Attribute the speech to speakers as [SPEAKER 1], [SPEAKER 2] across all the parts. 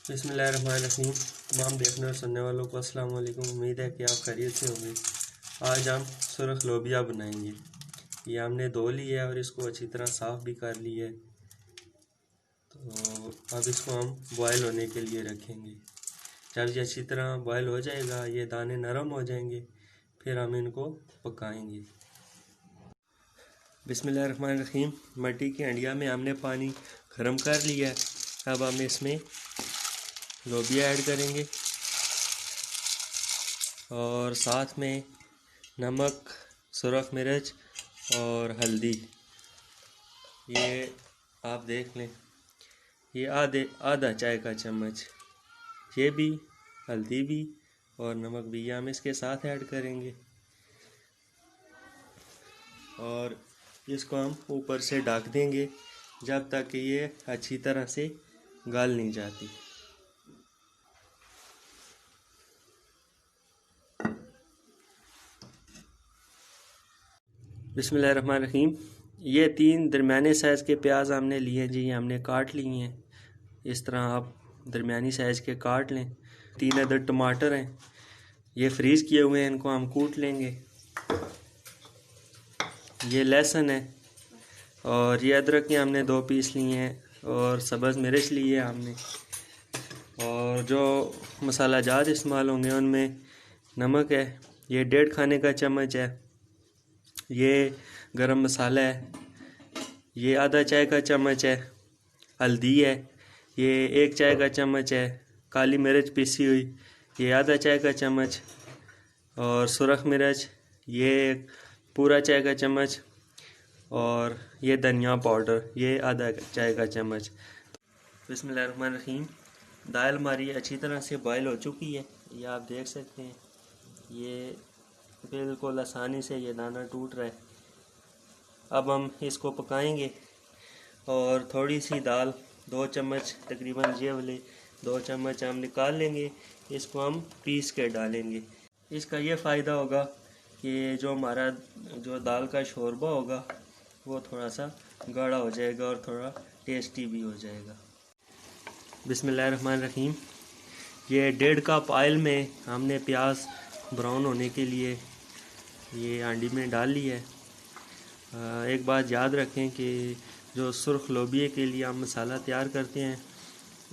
[SPEAKER 1] बिस्मिल्लाहिर्रहमानिर्रहीम। तमाम देखने और सुनने वालों को अस्सलाम वालेकुम। उम्मीद है कि आप खैरियत से होंगे। आज हम सुरख लोबिया बनाएंगे। ये हमने धो लिया है और इसको अच्छी तरह साफ़ भी कर लिया है। तो अब इसको हम बॉयल होने के लिए रखेंगे। जब ये अच्छी तरह बॉयल हो जाएगा, ये दाने नरम हो जाएंगे, फिर हम इनको पकाएंगे। बिस्मिल्लाहिर्रहमानिर्रहीम। मट्टी की हंडिया में हमने पानी गर्म कर लिया है। अब हम इसमें लोबिया ऐड करेंगे और साथ में नमक, सुरख मिर्च और हल्दी। ये आप देख लें, ये आधा चाय का चम्मच, ये भी हल्दी भी और नमक भी, ये हम इसके साथ ऐड करेंगे और इसको हम ऊपर से ढक देंगे जब तक कि ये अच्छी तरह से गल नहीं जाती। बिस्मिल्लाहिर्रहमानिर्रहीम। ये 3 दरमियाने साइज़ के प्याज हमने लिए जी, हमने काट लिए हैं। इस तरह आप दरमियानी साइज़ के काट लें। 3 अदद टमाटर हैं, ये फ्रीज़ किए हुए हैं, इनको हम कूट लेंगे। ये लहसुन है और ये अदरक के हमने 2 पीस लिए हैं और सब्ज़ मिर्च लिए है हमने। और जो मसाला जात इस्तेमाल होंगे उनमें नमक है, ये 1.5 खाने का चम्मच है। ये गरम मसाला है, ये आधा चाय का चम्मच है। हल्दी है, ये 1 चाय का चम्मच है। काली मिर्च पीसी हुई, ये आधा चाय का चम्मच। और सुरख मिर्च, ये पूरा चाय का चम्मच। और ये धनिया पाउडर, ये आधा चाय का चम्मच। बिस्मिल्लाहिर्रहमानिर्रहीम। दाल हमारी अच्छी तरह से बॉयल हो चुकी है, ये आप देख सकते हैं। ये बिल्कुल आसानी से ये दाना टूट रहा है। अब हम इसको पकाएंगे और थोड़ी सी दाल, 2 चम्मच तकरीबन, ये वाले 2 चम्मच हम निकाल लेंगे। इसको हम पीस के डालेंगे। इसका ये फ़ायदा होगा कि जो हमारा जो दाल का शोरबा होगा वो थोड़ा सा गाढ़ा हो जाएगा और थोड़ा टेस्टी भी हो जाएगा। बिस्मिल्लाहिर्रहमानिर्रहीम। ये 1.5 कप ऑयल में हमने प्याज ब्राउन होने के लिए ये हांडी में डाल ली है। एक बात याद रखें कि जो सुर्ख लोबिये के लिए हम मसाला तैयार करते हैं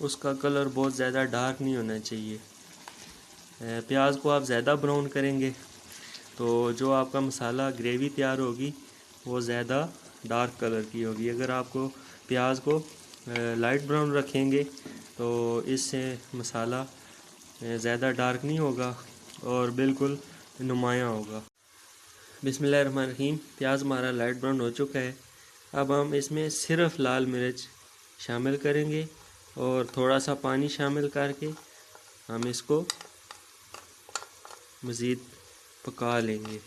[SPEAKER 1] उसका कलर बहुत ज़्यादा डार्क नहीं होना चाहिए। प्याज को आप ज़्यादा ब्राउन करेंगे तो जो आपका मसाला ग्रेवी तैयार होगी वो ज़्यादा डार्क कलर की होगी। अगर आपको प्याज को लाइट ब्राउन रखेंगे तो इससे मसाला ज़्यादा डार्क नहीं होगा और बिल्कुल नुमायाँ होगा। बिस्मिल्लाहिर्रहमानिर्रहीम। प्याज हमारा लाइट ब्राउन हो चुका है। अब हम इसमें सिर्फ लाल मिर्च शामिल करेंगे और थोड़ा सा पानी शामिल करके हम इसको मज़ीद पका लेंगे।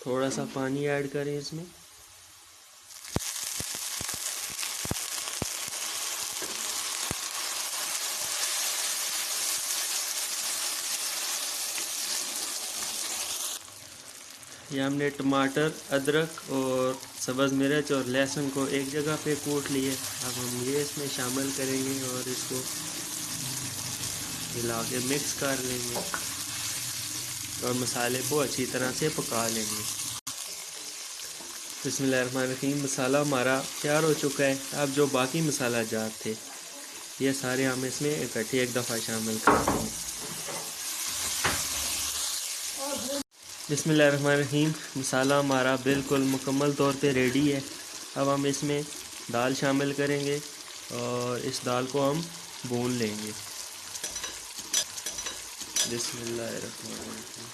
[SPEAKER 1] थोड़ा सा पानी ऐड करें इसमें। ये हमने टमाटर, अदरक और सब्ज़ मिर्च और लहसुन को एक जगह पे कूट लिए। अब हम ये इसमें शामिल करेंगे और इसको मिला के मिक्स कर लेंगे और मसाले को अच्छी तरह से पका लेंगे। बिस्मिल्लाहिर्रहमानिर्रहीम। मसाला हमारा तैयार हो चुका है। अब जो बाकी मसाला जात थे ये सारे हम इसमें इकट्ठे एक दफ़ा शामिल करते हैं। बिस्मिल्लाहिर्रहमानिर्रहीम। मसाला हमारा बिल्कुल मुकम्मल तौर पे रेडी है। अब हम इसमें दाल शामिल करेंगे और इस दाल को हम भून लेंगे। बिस्मिल्लाहिर्रहमानिर्रहीम।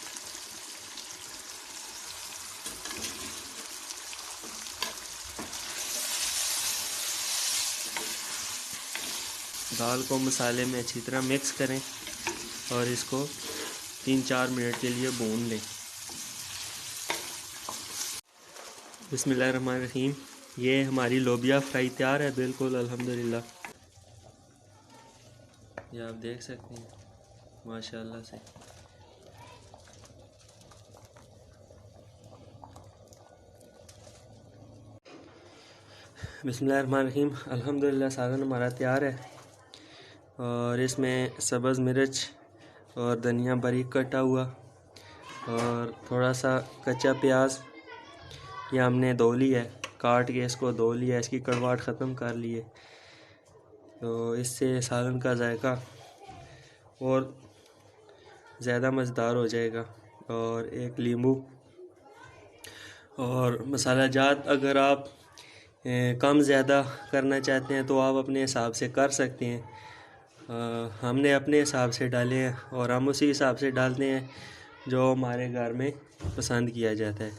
[SPEAKER 1] दाल को मसाले में अच्छी तरह मिक्स करें और इसको 3-4 मिनट के लिए भून लें। बिस्मिल्लाहिर्रहमानिर्रहीम। ये हमारी लोबिया फ्राई तैयार है बिल्कुल अल्हम्दुलिल्लाह। ये आप देख सकते हैं माशाल्लाह से। बिस्मिल्लाहिर्रहमानिर्रहीम। अल्हम्दुलिल्लाह सालन हमारा तैयार है और इसमें सब्ज़ मिर्च और धनिया बारीक कटा हुआ और थोड़ा सा कच्चा प्याज ये हमने धो लिया है, काट के इसको धो लिया, इसकी कड़वाहट ख़त्म कर लिए। तो इससे सालन का जायका और ज़्यादा मज़ेदार हो जाएगा। और एक नींबू और मसाला जात अगर आप कम ज़्यादा करना चाहते हैं तो आप अपने हिसाब से कर सकते हैं। हमने अपने हिसाब से डाले हैं और हम उसी हिसाब से डालते हैं जो हमारे घर में पसंद किया जाता है।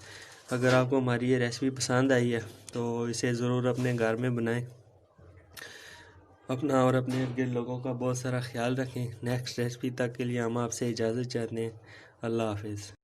[SPEAKER 1] अगर आपको हमारी ये रेसिपी पसंद आई है तो इसे ज़रूर अपने घर में बनाएं। अपना और अपने इर्द गिर्द लोगों का बहुत सारा ख्याल रखें। नेक्स्ट रेसिपी तक के लिए हम आपसे इजाज़त चाहते हैं। अल्लाह हाफिज़।